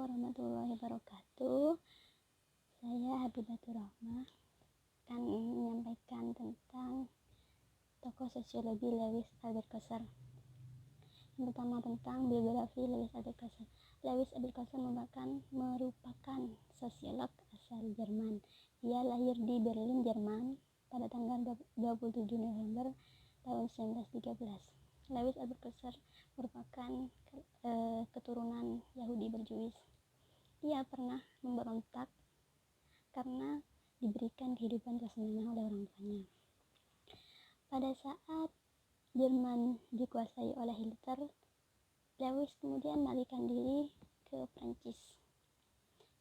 warahmatullahi wabarakatuh. Saya Habibatur Rahmah akan menyampaikan tentang tokoh sosiologi Lewis Althusser. Yang pertama tentang biografi Lewis Althusser. Lewis Althusser merupakan sosiolog asal Jerman. Ia lahir di Berlin, Jerman pada tanggal 27 November tahun 1913. Lewis Althusser merupakan keturunan Yahudi berjuis. Ia pernah memberontak karena diberikan kehidupan kelas menengah oleh orang tuanya. Pada saat Jerman dikuasai oleh Hitler, Lewis kemudian melarikan diri ke Prancis.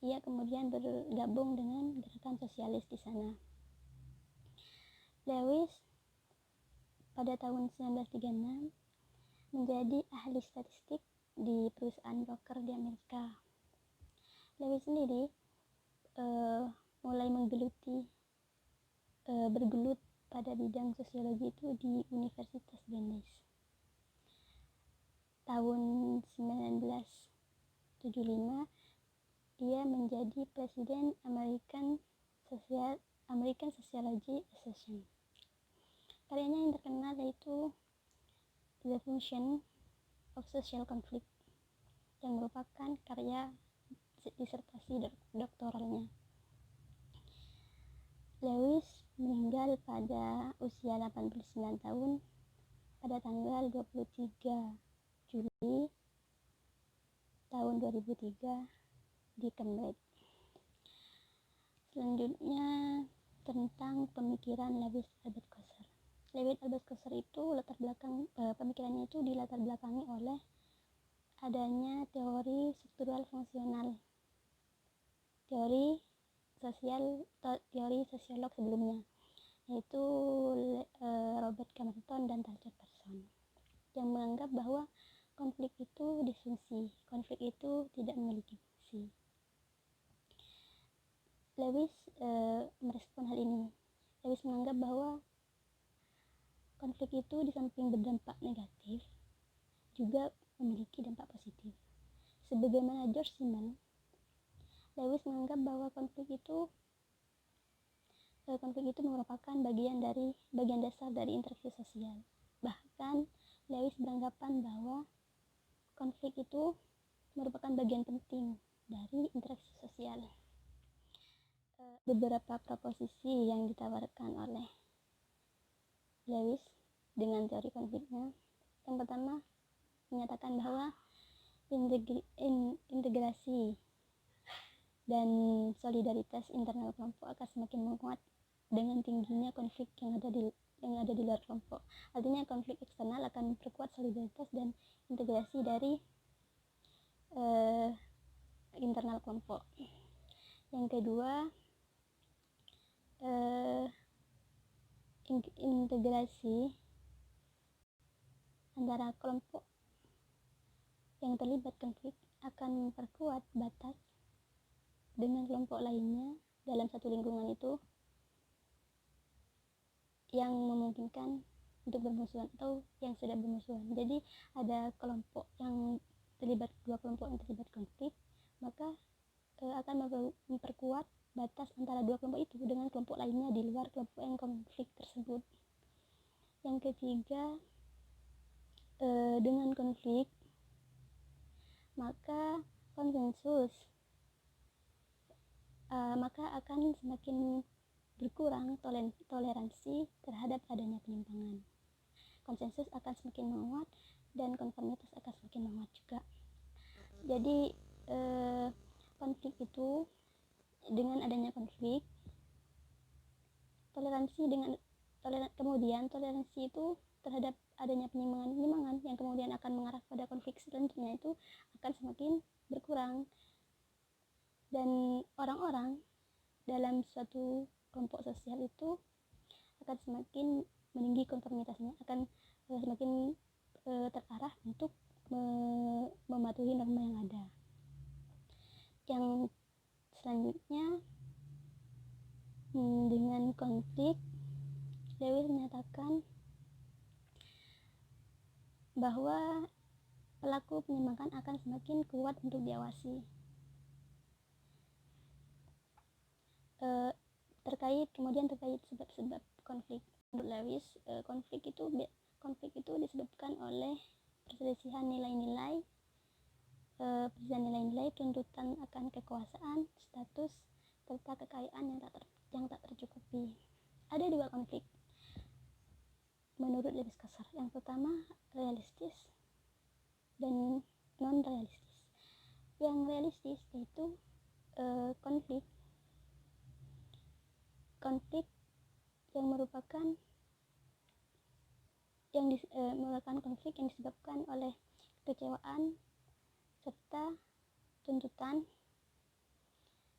Ia kemudian bergabung dengan gerakan sosialis di sana. Lewis pada tahun 1936 menjadi ahli statistik di perusahaan broker di Amerika. Lewis sendiri mulai bergelut pada bidang sosiologi itu di Universitas Brandeis. Tahun 1975 ia menjadi presiden American Sociology Association. Karyanya yang terkenal yaitu The Function of Social Conflict, yang merupakan karya disertasi doktoralnya. Lewis meninggal pada usia 89 tahun pada tanggal 23 Juli tahun 2003 di Cambridge. Selanjutnya tentang pemikiran Lewis Althusser. Lewis Althusser itu pemikirannya itu dilatar belakangi oleh adanya teori struktural fungsional, teori sosiolog sebelumnya, yaitu Robert Camerton dan Talcott Parsons, yang menganggap bahwa konflik itu disfungsi, konflik itu tidak memiliki fungsi. Lewis merespon hal ini. Lewis menganggap bahwa konflik itu di samping berdampak negatif juga memiliki dampak positif. Sebagaimana George Simmel, Lewis menganggap bahwa konflik itu merupakan bagian dasar dari interaksi sosial. Bahkan Lewis beranggapan bahwa konflik itu merupakan bagian penting dari interaksi sosial. Beberapa proposisi yang ditawarkan oleh Lewis dengan teori konfliknya. Yang pertama, menyatakan bahwa integrasi dan solidaritas internal kelompok akan semakin menguat dengan tingginya konflik yang ada di luar kelompok. Artinya konflik eksternal akan memperkuat solidaritas dan integrasi dari internal kelompok. Yang kedua, integrasi antara kelompok yang terlibat konflik akan memperkuat batas dengan kelompok lainnya dalam satu lingkungan itu yang memungkinkan untuk bermusuhan atau yang sudah bermusuhan. Jadi ada kelompok yang terlibat, dua kelompok yang terlibat konflik, maka akan memperkuat batas antara dua kelompok itu dengan kelompok lainnya di luar kelompok yang konflik tersebut. Yang ketiga, dengan konflik maka akan semakin berkurang toleransi terhadap adanya penyimpangan. Konsensus akan semakin menguat dan konformitas akan semakin menguat juga. Jadi konflik itu, dengan adanya konflik, toleransi itu terhadap adanya penyimpangan yang kemudian akan mengarah pada konflik selanjutnya itu akan semakin berkurang, dan orang-orang dalam suatu kelompok sosial itu akan semakin meninggi konformitasnya, akan semakin terarah untuk mematuhi norma yang ada. Yang selanjutnya, dengan konflik, Lewis menyatakan bahwa pelaku penyimpangan akan semakin kuat untuk diawasi. terkait sebab-sebab konflik. Menurut Lewis, konflik itu disebabkan oleh perselisihan nilai-nilai, tuntutan akan kekuasaan, status, serta kekayaan yang tak tercukupi. Ada dua konflik menurut Lewis Kasar. Yang pertama, realistis dan non realistis. Yang realistis yaitu konflik yang merupakan konflik yang disebabkan oleh kekecewaan serta tuntutan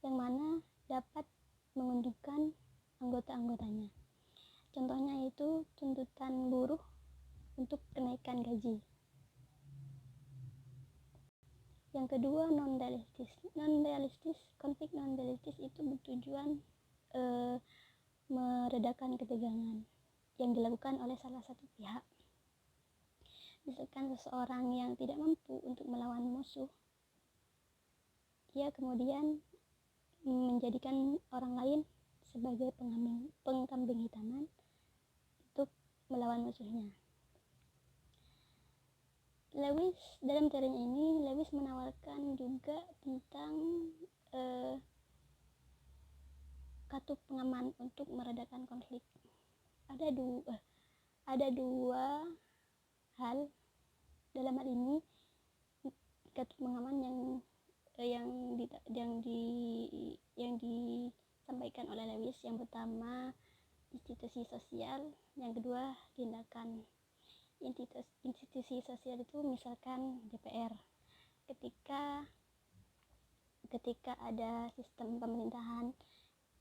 yang mana dapat menguntungkan anggota-anggotanya. Contohnya yaitu tuntutan buruh untuk kenaikan gaji. Yang kedua, non realistis. Konflik non realistis itu bertujuan meredakan ketegangan yang dilakukan oleh salah satu pihak. Misalkan seseorang yang tidak mampu untuk melawan musuh, ia kemudian menjadikan orang lain sebagai pengkambing hitaman untuk melawan musuhnya. Dalam teorinya ini, Lewis menawarkan juga tentang katup pengaman untuk meredakan konflik. Ada dua hal dalam hal ini katup pengaman yang disampaikan oleh Lewis. Yang pertama, institusi sosial, yang kedua, tindakan. Institusi sosial itu misalkan DPR. Ketika ada sistem pemerintahan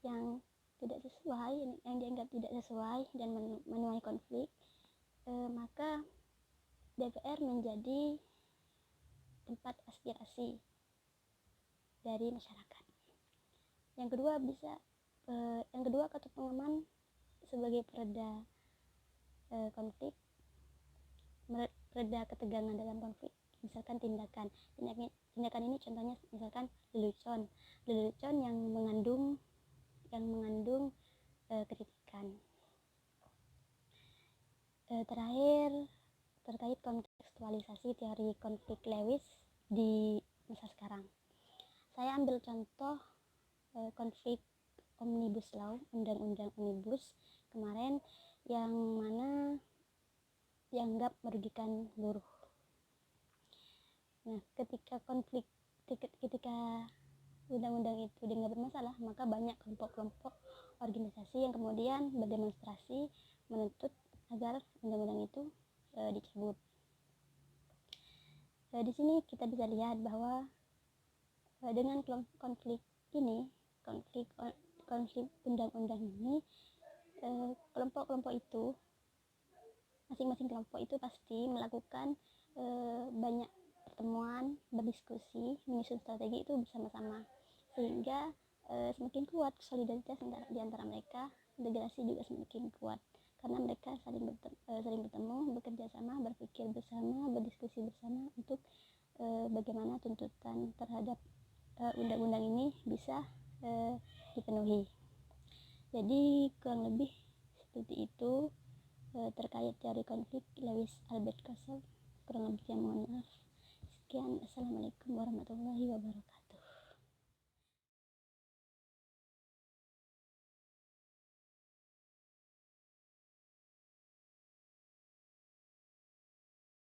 yang dianggap tidak sesuai dan menuai konflik, maka DPR menjadi tempat aspirasi dari masyarakat. Yang kedua, katup pengaman sebagai pereda konflik, mereda ketegangan dalam konflik. Misalkan tindakan ini contohnya misalkan lelucon yang mengandung kritikan. Terakhir, terkait kontekstualisasi teori konflik Lewis di masa sekarang, saya ambil contoh konflik Omnibus Law, undang-undang omnibus kemarin, yang mana dianggap merugikan buruh. Nah, ketika undang-undang itu dianggap bermasalah, maka banyak kelompok-kelompok organisasi yang kemudian berdemonstrasi menuntut agar undang-undang itu dicabut. Di sini kita bisa lihat bahwa dengan konflik undang-undang ini, masing-masing kelompok itu pasti melakukan banyak pertemuan, berdiskusi, menyusun strategi itu bersama-sama, sehingga semakin kuat solidaritas di antara mereka. Integrasi juga semakin kuat karena mereka saling bertemu, bekerja sama, berpikir bersama, berdiskusi bersama untuk bagaimana tuntutan terhadap undang-undang ini bisa dipenuhi. Jadi kurang lebih seperti itu terkait teori konflik Lewis Albert Kasar. Kurang lebihnya mohon maaf. Sekian, assalamualaikum warahmatullahi wabarakatuh.